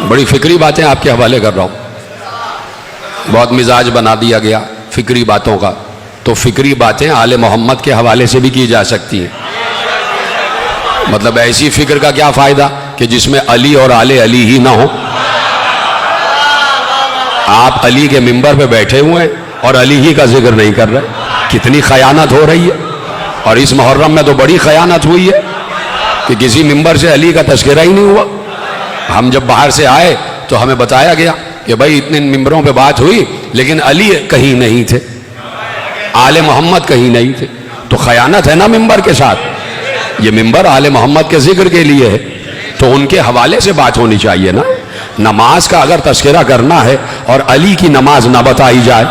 بڑی فکری باتیں آپ کے حوالے کر رہا ہوں. بہت مزاج بنا دیا گیا فکری باتوں کا. تو فکری باتیں آل محمد کے حوالے سے بھی کی جا سکتی ہیں. مطلب ایسی فکر کا کیا فائدہ کہ جس میں علی اور آل علی ہی نہ ہو. آپ علی کے ممبر پہ بیٹھے ہوئے ہیں اور علی ہی کا ذکر نہیں کر رہے. کتنی خیانت ہو رہی ہے. اور اس محرم میں تو بڑی خیانت ہوئی ہے کہ کسی ممبر سے علی کا تذکرہ ہی نہیں ہوا. ہم جب باہر سے آئے تو ہمیں بتایا گیا کہ بھائی اتنے ممبروں پہ بات ہوئی لیکن علی کہیں نہیں تھے, آل محمد کہیں نہیں تھے. تو خیانت ہے نا ممبر کے ساتھ. یہ ممبر آل محمد کے ذکر کے لیے ہے تو ان کے حوالے سے بات ہونی چاہیے نا. نماز کا اگر تذکرہ کرنا ہے اور علی کی نماز نہ بتائی جائے,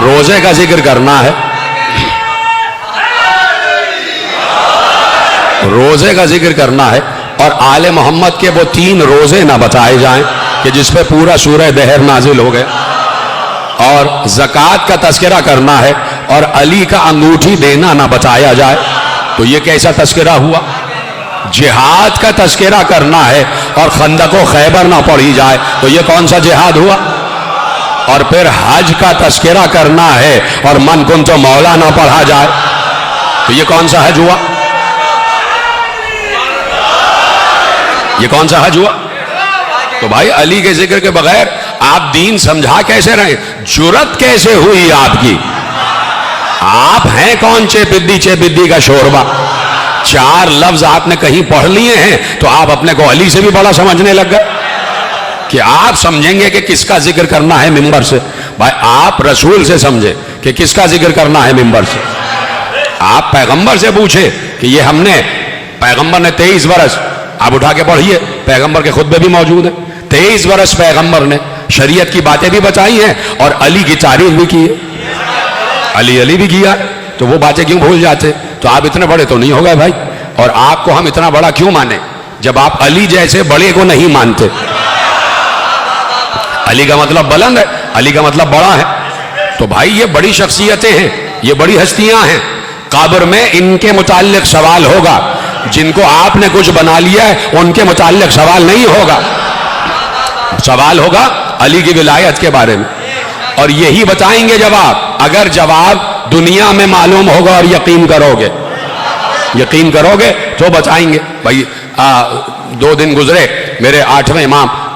روزے کا ذکر کرنا ہے, روزے کا ذکر کرنا ہے اور آل محمد کے وہ 3 روزے نہ بتائے جائیں کہ جس پہ پورا سورہ دہر نازل ہو گیا, اور زکوٰۃ کا تذکرہ کرنا ہے اور علی کا انگوٹھی دینا نہ بتایا جائے, تو یہ کیسا تذکرہ ہوا؟ جہاد کا تذکرہ کرنا ہے اور خندق و خیبر نہ پڑھی جائے تو یہ کون سا جہاد ہوا؟ اور پھر حج کا تذکرہ کرنا ہے اور من کنت مولا نہ پڑھا جائے تو یہ کون سا حج ہوا؟ یہ کون سا حج ہوا؟ تو بھائی علی کے ذکر کے بغیر آپ دین سمجھا کیسے رہے؟ جرت کیسے ہوئی آپ کی؟ آپ ہیں کون چے بدی کا شوربا؟ 4 لفظ آپ نے کہیں پڑھ لیے ہیں تو آپ اپنے کو علی سے بھی بڑا سمجھنے لگ گئے کہ آپ سمجھیں گے کہ کس کا ذکر کرنا ہے ممبر سے. بھائی آپ رسول سے سمجھے کہ کس کا ذکر کرنا ہے ممبر سے. آپ پیغمبر سے پوچھے کہ یہ ہم نے, پیغمبر نے 23 برس, آپ اٹھا کے پڑھیے پیغمبر کے خطبے بھی موجود ہیں, 23 برس پیغمبر نے شریعت کی باتیں بھی بتائی ہیں اور علی کی تعریف بھی کی ہے, علی بھی کیا, تو وہ باتیں کیوں بھول جاتے؟ تو آپ اتنے بڑے تو نہیں ہو گئے بھائی. اور آپ کو ہم اتنا بڑا کیوں مانیں جب آپ علی جیسے بڑے کو نہیں مانتے؟ علی کا مطلب بلند ہے, علی کا مطلب بڑا ہے. تو بھائی یہ بڑی شخصیتیں ہیں, یہ بڑی ہستیاں ہیں. قبر میں ان کے متعلق سوال ہوگا, جن کو آپ نے کچھ بنا لیا ہے ان کے متعلق سوال نہیں ہوگا. سوال ہوگا علی کی ولایت کے بارے میں, اور یہی بتائیں گے جواب. اگر جواب دنیا میں معلوم ہوگا اور یقین کرو گے تو بتائیں گے. بھائی 2 دن گزرے, میرے 8ویں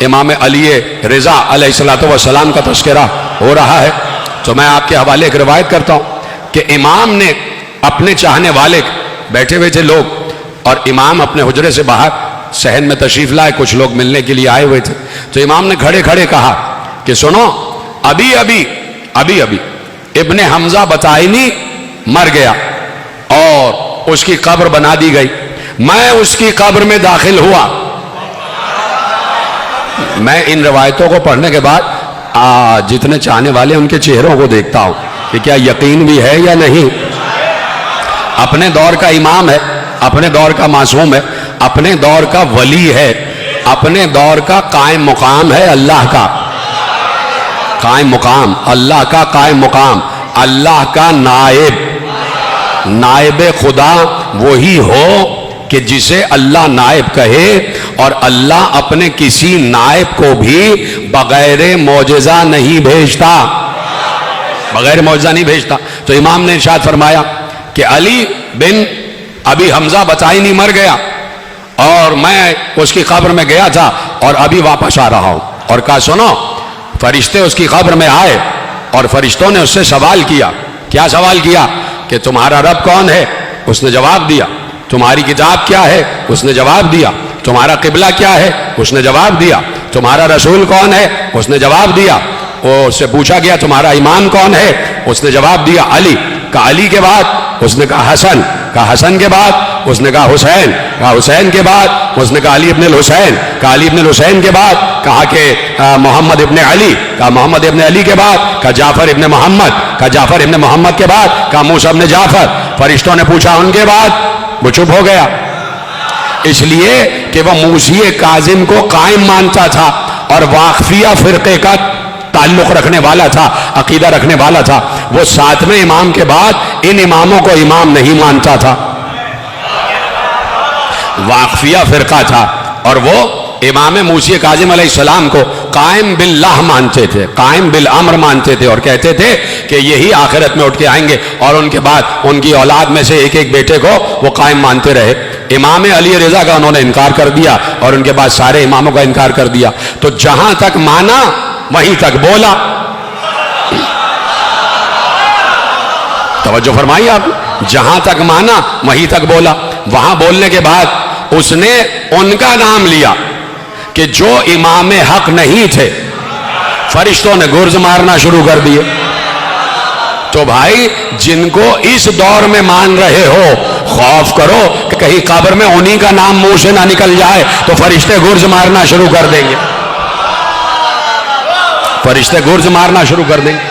امام علی رضا علیہ السلام کا تذکرہ ہو رہا ہے, تو میں آپ کے حوالے ایک روایت کرتا ہوں کہ امام نے اپنے چاہنے والے بیٹھے ہوئے تھے لوگ, اور امام اپنے حجرے سے باہر صحن میں تشریف لائے, کچھ لوگ ملنے کے لیے آئے ہوئے تھے. تو امام نے کھڑے کھڑے کہا کہ سنو, ابھی ابھی ابن حمزہ بطائنی مر گیا اور اس کی قبر بنا دی گئی. میں اس کی قبر میں داخل ہوا. میں ان روایتوں کو پڑھنے کے بعد جتنے چاہنے والے ان کے چہروں کو دیکھتا ہوں کہ کیا یقین بھی ہے یا نہیں. اپنے دور کا امام ہے, اپنے دور کا معصوم ہے, اپنے دور کا ولی ہے, اپنے دور کا قائم مقام ہے, اللہ کا قائم مقام, اللہ کا قائم مقام, اللہ کا نائب خدا وہی ہو کہ جسے اللہ نائب کہے, اور اللہ اپنے کسی نائب کو بھی بغیر معجزہ نہیں بھیجتا, بغیر معجزہ نہیں بھیجتا. تو امام نے ارشاد فرمایا کہ علی بن ابھی حمزہ بطائنی مر گیا اور میں اس کی قبر میں گیا تھا اور ابھی واپس آ رہا ہوں. اور کہا سنو, فرشتے اس کی قبر میں آئے اور فرشتوں نے اس سے سوال کیا. کیا سوال کیا؟ کہ تمہارا رب کون ہے؟ اس نے جواب دیا. تمہاری کتاب کیا ہے؟ اس نے جواب دیا. تمہارا قبلہ کیا ہے؟ اس نے جواب دیا. تمہارا رسول کون ہے؟ اس نے جواب دیا. اس سے پوچھا گیا تمہارا امام کون ہے؟ اس نے جواب دیا علی. کہا علی کے بعد؟ اس نے کہا حسن. کہا حسن کے بعد؟ اس نے کہا حسین. کہا حسین کے بعد؟ اس نے کہا علی ابن الحسین. کہا علی ابن الحسین کے بعد؟ کہا کہ محمد ابن علی. کہا محمد ابن علی کے بعد؟ کہا جعفر ابن محمد. کہا جعفر ابن محمد کے بعد؟ کہا موسیٰ ابن جعفر. فرشتوں نے پوچھا ان کے بعد؟ وہ چپ ہو گیا, اس لیے کہ وہ موسی کاظم کو قائم مانتا تھا اور واقفیہ فرقے کا تعلق رکھنے والا تھا, عقیدہ رکھنے والا تھا. وہ 7ویں امام کے بعد ان اماموں کو امام نہیں مانتا تھا, واقفیہ فرقہ تھا, اور وہ امام موسی کاظم علیہ السلام کو قائم باللہ مانتے تھے، قائم بالامر مانتے تھے، اور کہتے تھے کہ یہی آخرت میں اٹھ کے آئیں گے، اور ان کے بعد ان کی اولاد میں سے ایک ایک بیٹے کو وہ قائم مانتے رہے۔ امام علی رضا کا انہوں نے انکار کر دیا، اور ان کے بعد سارے اماموں کا انکار کر دیا۔ تو جہاں تک مانا وہیں تک بولا۔ توجہ فرمائی آپ، جہاں تک مانا وہیں تک بولا۔ وہاں بولنے کے بعد اس نے ان کا نام لیا کہ جو امام حق نہیں تھے، فرشتوں نے گرز مارنا شروع کر دیے۔ تو بھائی جن کو اس دور میں مان رہے ہو، خوف کرو کہ کہیں قبر میں انہی کا نام منہ سے نہ نکل جائے تو فرشتے گرز مارنا شروع کر دیں گے، فرشتے گرز مارنا شروع کر دیں گے۔